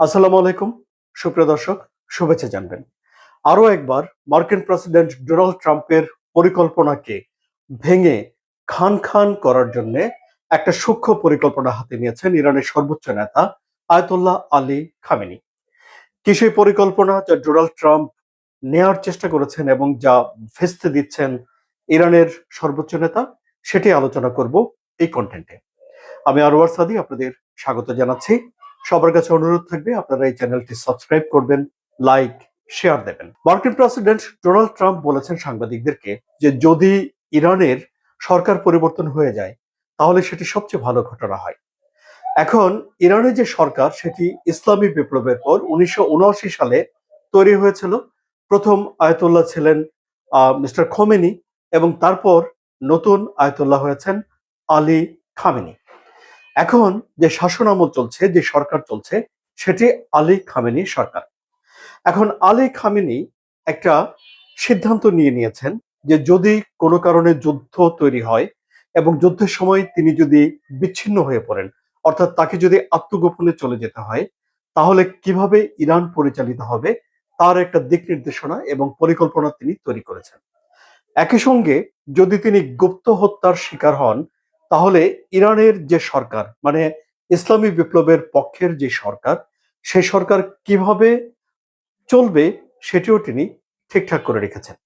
আসসালামু আলাইকুম সুপ্রিয় দর্শক, শুভেচ্ছা জানবেন। আরো একবার মার্কিন প্রেসিডেন্ট ডোনাল্ড ট্রাম্পের পরিকল্পনাকে ভেঙে খান খান করার জন্য একটা সূক্ষ্ম পরিকল্পনা হাতে নিয়েছেন ইরানের সর্বোচ্চ নেতা আয়াতুল্লাহ আলী খামেনি। কি সেই পরিকল্পনা যা ডোনাল্ড ট্রাম্প নেয়ার চেষ্টা করেছেন এবং যা ভেস্তে দিচ্ছেন ইরানের সর্বোচ্চ নেতা, সেটি আলোচনা করব এই কন্টেন্টে। আমি আরওয়ার সাদি আপনাদের স্বাগত জানাচ্ছি। সবার কাছে অনুরোধ থাকবে আপনারা এই চ্যানেলটি সাবস্ক্রাইব করবেন, লাইক, শেয়ার দেবেন। মার্কিন প্রেসিডেন্ট ডোনাল্ড ট্রাম্প বলেছেন সাংবাদিকদেরকে যে যদি ইরানের সরকার পরিবর্তন হয়ে যায় তাহলে সেটি সবচেয়ে ভালো ঘটনা হয়। এখন ইরানের যে সরকার সেটি ইসলামী বিপ্লবের পর 1979 সালে তৈরি হয়েছিল। প্রথম আয়াতুল্লাহ ছিলেন মিস্টার খোমেনি এবং তারপর নতুন আয়াতুল্লাহ হয়েছেন আলী খামেনি। এখন যে শাসন আমল চলছে, যে সরকার চলছে, সেটি আলী খামেনি সরকার। এখন আলী খামেনি একটা সিদ্ধান্ত নিয়েছেন যে যদি কোনো কারণে যুদ্ধ তৈরি হয় এবং যুদ্ধের সময় তিনি যদি বিচ্ছিন্ন হয়ে পড়েন, অর্থাৎ তাকে যদি আত্মগোপনে চলে যেতে হয়, তাহলে কিভাবে ইরান পরিচালিত হবে তার একটা দিক নির্দেশনা এবং পরিকল্পনা তিনি তৈরি করেছেন। একই সঙ্গে যদি তিনি গুপ্ত হত্যার শিকার হন, তাহলে ইরানের যে সরকার, মানে ইসলামী বিপ্লবের পক্ষের যে সরকার, সেই সরকার কিভাবে চলবে সেটিও তিনি ঠিকঠাক করে রেখেছেন।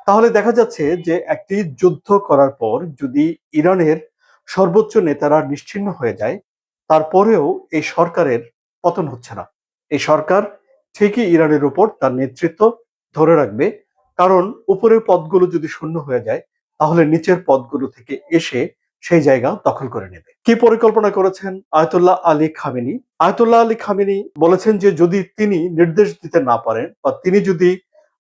তাহলে দেখা যাচ্ছে যে একটি যুদ্ধ করার পর যদি ইরানের সর্বোচ্চ নেতারা নিশ্চিহ্ন হয়ে যায়, তারপরেও এই সরকারের পতন হচ্ছে না। এই সরকার ঠিকই ইরানের উপর তার নেতৃত্ব ধরে রাখবে, কারণ উপরের পদগুলো যদি শূন্য হয়ে যায় তাহলে নিচের পদগুলো থেকে এসে সেই জায়গা দখল করে নেবে। কি পরিকল্পনা করেছেন Ayatollah Ali Khamenei? Ayatollah Ali Khamenei বলেছেন যে যদি তিনি নির্দেশ দিতে না পারেন বা তিনি যদি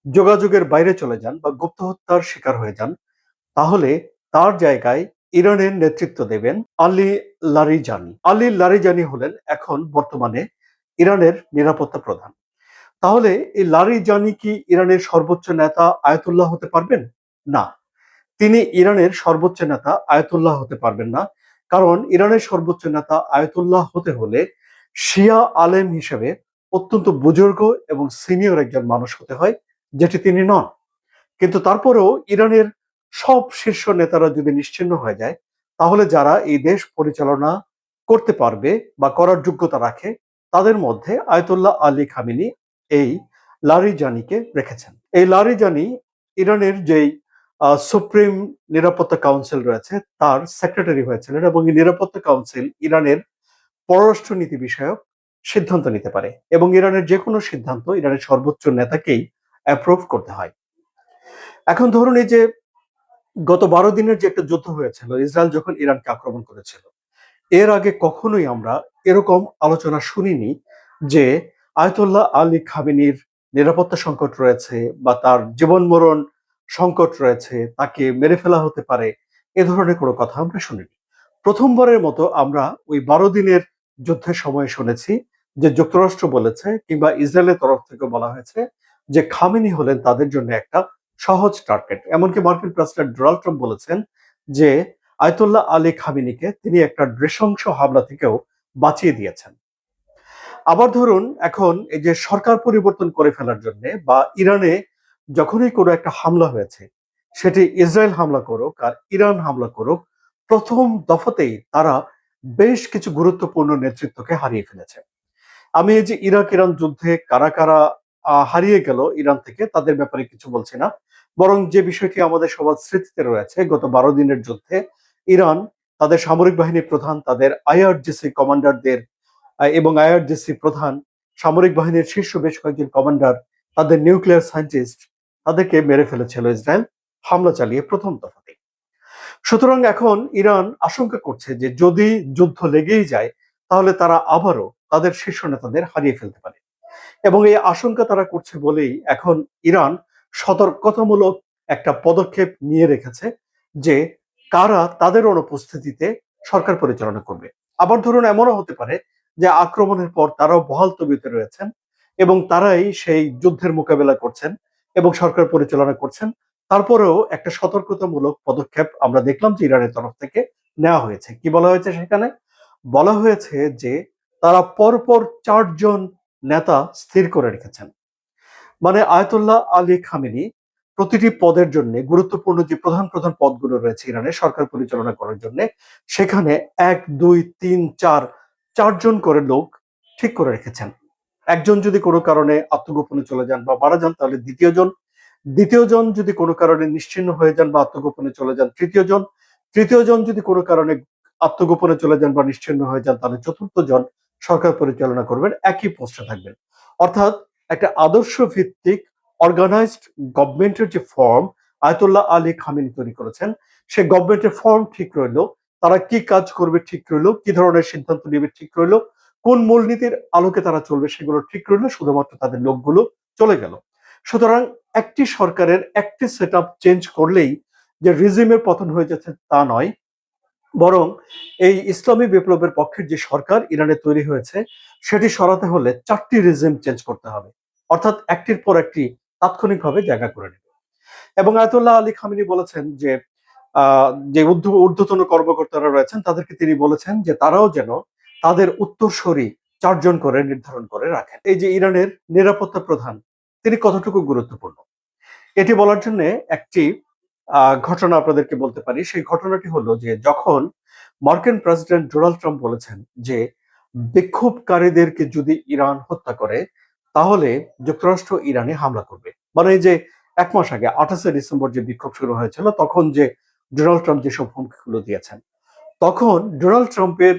যোগাযোগের বাইরে চলে যান বা গুপ্ত হত্যার শিকার হয়ে যান, তাহলে তার জায়গায় ইরানের নেতৃত্ব দেবেন আলী লারিজানি। আলী লারিজানি হলেন এখন বর্তমানে ইরানের নিরাপত্তা প্রধান। তাহলে এই লারিজানি কি ইরানের সর্বোচ্চ নেতা আয়াতুল্লাহ হতে পারবেন? না, তিনি ইরানের সর্বোচ্চ নেতা আয়াতুল্লাহ হতে পারবেন না। কারণ ইরানের সর্বোচ্চ নেতা আয়াতুল্লাহ হতে হলে শিয়া আলেম হিসেবে অত্যন্ত বুজুর্গ এবং সিনিয়র একজন মানুষ হতে হয়, যেটি তিনি নন। কিন্তু তারপরেও ইরানের সব শীর্ষ নেতারা যদি নিশ্চিহ্ন হয়ে যায়, তাহলে যারা এই দেশ পরিচালনা করতে পারবে বা করার যোগ্যতা রাখে, তাদের মধ্যে আয়তুল্লাহ আলী খামেনি এই লারিজানিকে রেখেছেন। এই লারিজানি ইরানের যেই সুপ্রিম নিরাপত্তা কাউন্সিল রয়েছে তার সেক্রেটারি হয়েছিলেন এবং এই নিরাপত্তা কাউন্সিল ইরানের পররাষ্ট্র নীতি বিষয়ক সিদ্ধান্ত নিতে পারে এবং ইরানের যে কোনো সিদ্ধান্ত ইরানের সর্বোচ্চ নেতাকেই অ্যাপ্রুভ করতে হয়। এখন ধরুন এই যে গত 12 দিনের যে একটা যুদ্ধ হয়েছিল, ইসরায়েল যখন ইরানকে আক্রমণ করেছিল, এর আগে কখনোই আমরা এরকম আলোচনা শুনিনি যে আয়তুল্লাহ আলী খামেনির নিরাপত্তা সংকট রয়েছে বা তার জীবন মরণ সংকট রয়েছে, তাকে মেরে ফেলা হতে পারে, এ ধরনের কোনো কথা আমরা শুনিনি। প্রথমবারের মতো আমরা ওই 12 দিনের যুদ্ধের সময় শুনেছি যে যুক্তরাষ্ট্র বলেছে কিংবা ইসরায়েলের তরফ থেকে বলা হয়েছে যে খামেনি হলেন তাদের জন্য একটা সহজ টার্গেট। এমনকি মার্কিন প্রেসিডেন্ট ডোনাল্ড ট্রাম্প বলেছেন যে আয়তুল্লাহ আলী খামেনিকে তিনি একটা নৃশংস হামলা থেকেও বাঁচিয়ে দিয়েছেন। আবার ধরুন এখন এই যে সরকার পরিবর্তন করে ফেলার জন্য বা ইরানে যখনই কোনো একটা হামলা হয়েছে, সেটি ইসরায়েল হামলা করুক আর ইরান হামলা করুক, প্রথম দফাতেই তারা বেশ কিছু গুরুত্বপূর্ণ নেতৃত্বকে হারিয়ে ফেলেছে। আমি এই যে ইরাক ইরান যুদ্ধে কারা কারা হারিয়ে গেল ইরান থেকে তাদের ব্যাপারে কিছু বলছি না, বরং যে বিষয়টি আমাদের সবার স্মৃতিতে রয়েছে, গত 12 দিনের যুদ্ধে ইরান তাদের সামরিক বাহিনীর প্রধান, তাদের আইআরজিসি কমান্ডারদের এবং আইআরজিসি প্রধান, সামরিক বাহিনীর শীর্ষ বেশ কয়েকজন কমান্ডার, তাদের নিউক্লিয়ার সায়েন্টিস্ট, তাদেরকে মেরে ফেলেছিল ইসরায়েল হামলা চালিয়ে প্রথম দফাতে। সুতরাং এখন ইরান আশঙ্কা করছে যে যদি যুদ্ধ লেগেই যায় তাহলে তারা আবারও তাদের শীর্ষ নেতাদের হারিয়ে ফেলতে পারে এবং এই আশঙ্কা তারা করছে বলেই এখন ইরান সতর্কতামূলক একটা পদক্ষেপ নিয়ে রেখেছে যে কারা তাদের অনুপস্থিতিতে সরকার পরিচালনা করবে। আবার ধরুন এমনও হতে পারে যে আক্রমণের পর তারাও বহাল তবিয়তে রয়েছেন এবং তারাই সেই যুদ্ধের মোকাবেলা করছেন এবং সরকার পরিচালনা করছেন। তারপরেও একটা সতর্কতামূলক পদক্ষেপ আমরা দেখলাম যে ইরানের তরফ থেকে নেওয়া হয়েছে। কি বলা হয়েছে সেখানে? বলা হয়েছে যে তারা পরপর 4 জন নেতা স্থির করে রেখেছেন। মানে আয়াতুল্লাহ আলী খামেনি প্রতিটি পদের জন্য গুরুত্বপূর্ণ যে প্রধান প্রধান পদগুলো রয়েছে ইরানের সরকার পরিচালনা করার জন্য, সেখানে 1 2 3 4 চারজন করে লোক ঠিক করে রেখেছেন। একজন যদি কোনো কারণে আত্মগোপনে চলে যান বা মারা যান, তাহলে দ্বিতীয় জন যদি কোনো কারণে নিশ্চিহ্ন হয়ে যান বা আত্মগোপনে চলে যান তৃতীয় জন যদি কোনো কারণে আত্মগোপনে চলে যান বা নিশ্চিহ্ন হয়ে যান, তাহলে চতুর্থ জন সরকার পরিচালনা করবেন, একই পোস্টে থাকবেন। অর্থাৎ একটা আদর্শ ভিত্তিক অর্গানাইজড গভর্নমেন্টের যে ফর্ম আয়াতুল্লাহ আলী খামেনি তৈরি করেছেন, সে গভর্নমেন্টের ফর্ম ঠিক রইলো, তারা কি কাজ করবে ঠিক রইলো, কি ধরনের সিদ্ধান্ত নেবে ঠিক রইলো, কোন মূলনীতির আলোকে তারা চলবে সেগুলো ঠিক রইলো, শুধুমাত্র তাদের লোকগুলো চলে গেল। সুতরাং একটি সরকারের একটি সেট আপ চেঞ্জ করলেই যে রিজিমের পতন হয়ে যাচ্ছে তা নয়, বরং এই ইসলামী বিপ্লবের পক্ষের যে সরকার ইরানে তৈরি হয়েছে সেটি সরাতে হলে 4টি রিজিম চেঞ্জ করতে হবে, অর্থাৎ একটির পর একটি তাৎক্ষণিকভাবে জায়গা করে নেবে। এবং আয়াতুল্লাহ আলী খামেনি বলেছেন যে যে ঊর্ধ্বতন কর্মকর্তারা রয়েছেন তাদেরকে তিনি বলেছেন যে তারাও যেন তাদের উত্তরসূরি 4জন করে নির্ধারণ করে রাখেন। এই যে ইরানের নিরাপত্তা প্রধান, তিনি কতটুকু গুরুত্বপূর্ণ এটি বলার জন্য একটি ঘটনা আপনাদেরকে বলতে পারি। সেই ঘটনাটি হলো যে যখন মার্কিন প্রেসিডেন্ট ডোনাল্ড ট্রাম্প বলেছেন যে বিক্ষোভকারীদেরকে যদি ইরান হত্যা করে তাহলে যুক্তরাষ্ট্র ইরানে হামলা করবে। মানে এই যে 1 মাস আগে 28শে ডিসেম্বর যে বিক্ষোভ শুরু হয়েছিল, তখন যে ডোনাল্ড ট্রাম্প যেসব হুমকিগুলো দিয়েছেন, তখন ডোনাল্ড ট্রাম্পের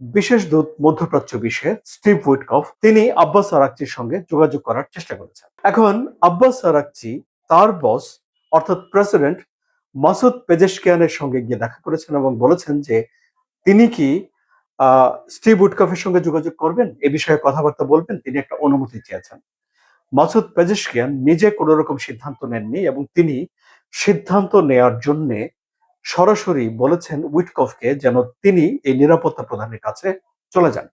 বিশেষ দূত মধ্যপ্রাচ্য বিষয়ে স্টিভ উইটকফ তিনি আব্বাস আরাকচির সঙ্গে যোগাযোগ করার চেষ্টা করেছেন। এখন আব্বাস আরাকচি তার বস অর্থাৎ প্রেসিডেন্ট মাসুদ পেজেশকিয়ানের সঙ্গে গিয়ে দেখা করেছেন এবং বলেছেন যে তিনি কি স্টিভ উইটকফের সঙ্গে যোগাযোগ করবেন, এ বিষয়ে কথাবার্তা বলবেন, তিনি একটা অনুমতি চেয়েছেন। মাসুদ পেজেশকিয়ান নিজে কোনো রকম সিদ্ধান্ত নেননি এবং তিনি সিদ্ধান্ত নেয়ার জন্য সরাসরি বলেছেন উইটকফকে যেন তিনি এই নিরাপত্তা প্রধানের কাছে চলে যান।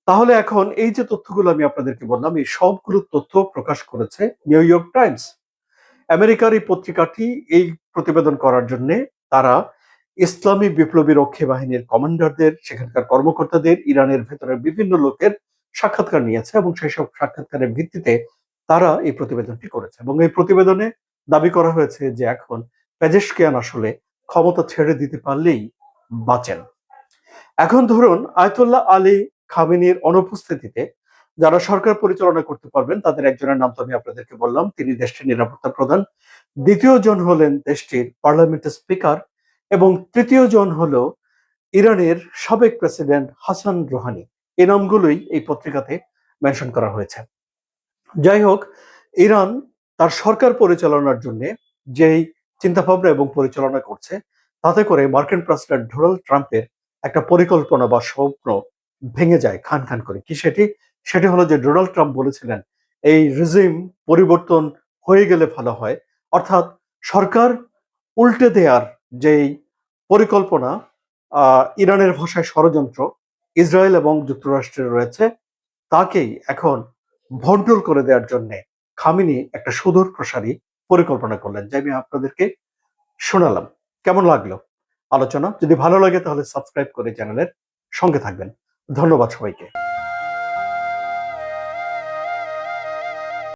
তাহলে এখন এই যে তথ্যগুলো আমি আপনাদেরকে বললাম, এই সবগুলো তথ্য প্রকাশ করেছে নিউ ইয়র্ক টাইমস। আমেরিকার এই পত্রিকাটি এই প্রতিবেদন করার জন্য তারা ইসলামী বিপ্লবী রক্ষী বাহিনীর কমান্ডারদের, সেখানকার কর্মকর্তাদের, ইরানের ভেতরের বিভিন্ন লোকের সাক্ষাৎকার নিয়েছে এবং সেই সব সাক্ষাৎকারের ভিত্তিতে তারা এই প্রতিবেদনটি করেছে। এবং এই প্রতিবেদনে দাবি করা হয়েছে যে এখন পেজেশকিয়ান আসলে ক্ষমতা ছেড়ে দিতে পারলেই বাঁচেন। এখন ধরুন আয়াতুল্লাহ আলী খামেনির অনুপস্থিতিতে যারা সরকার পরিচালনা করতে পারবেন তাদের একজনের নাম তো আমি আপনাদেরকে বললাম, তিনি দেশটির নিরাপত্তা প্রধান। দ্বিতীয় জন হলেন দেশটির পার্লামেন্টের স্পিকার এবং তৃতীয় জন হলো ইরানের সাবেক প্রেসিডেন্ট হাসান রুহানি। এই নামগুলোই এই পত্রিকাতে মেনশন করা হয়েছে। যাই হোক, ইরান তার সরকার পরিচালনার জন্য যেই চিন্তাভাবনা এবং পরিচালনা করছে, তাতে করে মার্কিন প্রেসিডেন্ট ডোনাল্ড ট্রাম্পের একটা পরিকল্পনা বা স্বপ্ন ভেঙে যায় খান খান করে। কি সেটি? সেটি হলো যে ডোনাল্ড ট্রাম্প বলেছিলেন এই রিজিম পরিবর্তন হয়ে গেলে ভালো হয়, অর্থাৎ সরকার উল্টে দেওয়ার যেই পরিকল্পনা, ইরানের ভাষায় ষড়যন্ত্র, ইসরায়েল এবং যুক্তরাষ্ট্রের রয়েছে, তাকেই এখন ভন্ডুল করে দেওয়ার জন্য খামেনি একটা সুদূর প্রসারী পরিকল্পনা করলেন, যা আমি আপনাদেরকে শোনালাম। কেমন লাগলো আলোচনা? যদি ভালো লাগে তাহলে সাবস্ক্রাইব করে চ্যানেলের সঙ্গে থাকবেন। ধন্যবাদ সবাইকে।